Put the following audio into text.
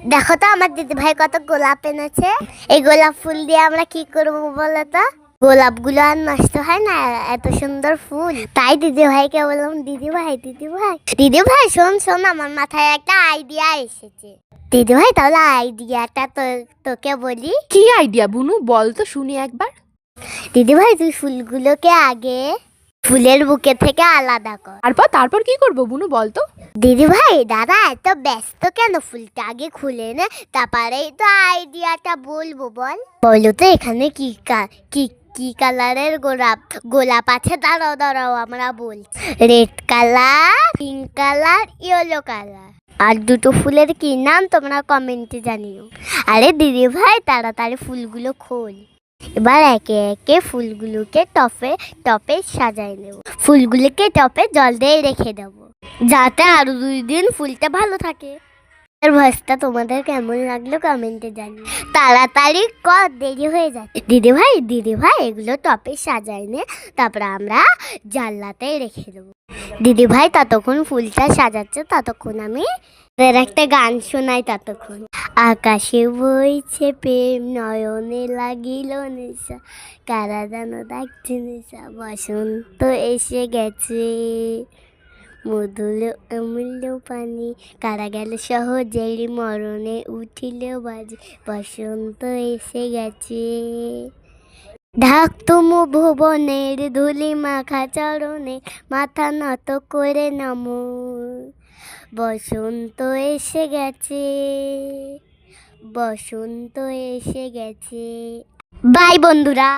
দেখো তো আমার দিদি ভাই কত গোলাপ এনেছে। এই গোলাপ ফুল দিয়ে আমরা কি করবো বলো তো? গোলাপগুলো আর নষ্ট হয় না, এত সুন্দর ফুল। তাই দিদি ভাইকে বললাম, দিদি ভাই দিদি ভাই দিদি ভাই শোন শোন, আমার মাথায় একটা আইডিয়া এসেছে। দিদি ভাই তাহলে আইডিয়াটা তোকে বলি। কি আইডিয়া বুনু, বল তো শুনি একবার। দিদি ভাই তুই ফুলগুলোকে আগে ফুলের বুকে থেকে আলাদা কর। তারপর কি করবো বুনু, বল তো। দিদি ভাই দাদা এত ব্যস্ত কেন? ফুলটা আগে খুলে নে, তারপরেই তো আইডিয়াটা বলবো। বলো তো এখানে কি কি কালারের গোলাপ গোলাপ আছে? দাঁড়াও দাঁড়াও, আমরা বলছি। Red colour, pink colour, yellow colour. আর দুটো ফুলের কি নাম তোমরা কমেন্টে জানিও। আরে দিদি ভাই তাড়াতাড়ি ফুলগুলো খোল। এবার একে একে ফুলগুলোকে টপে টপে সাজাই নেব। ফুলগুলোকে টপে জল দিয়ে রেখে দেবো, যাতে আরো 2 দিন ফুলটা ভালো থাকে। এর ভয়েসটা তোমাদের কেমন লাগলো কমেন্টে জানিও। তাড়াতাড়ি কর, দেরি হয়ে যাচ্ছে। দিদি ভাই এগুলো টপে সাজাই নে, তারপরে আমরা জানলাতে রেখে দেবো। দিদি ভাই ততক্ষণ ফুলটা সাজাচ্ছে, ততক্ষণ আমি একটা গান শোনাই। ততক্ষণ আকাশে বইছে প্রেম, নয়নে লাগিল নেশা, কারা যেন ডাকছে নেশা, বসন্ত এসে গেছে, মধুর অমূল্য পানি, কারা গেল সহজের মরণে, উঠিল বাজে, বসন্ত এসে গেছে। ঢাক তুমু ভুবনের ধুলি মাখা চরণে, মাথা নত করে নামো, বসন্ত এসে গেছে, বসন্ত এসে গেছে। বাই বন্ধুরা।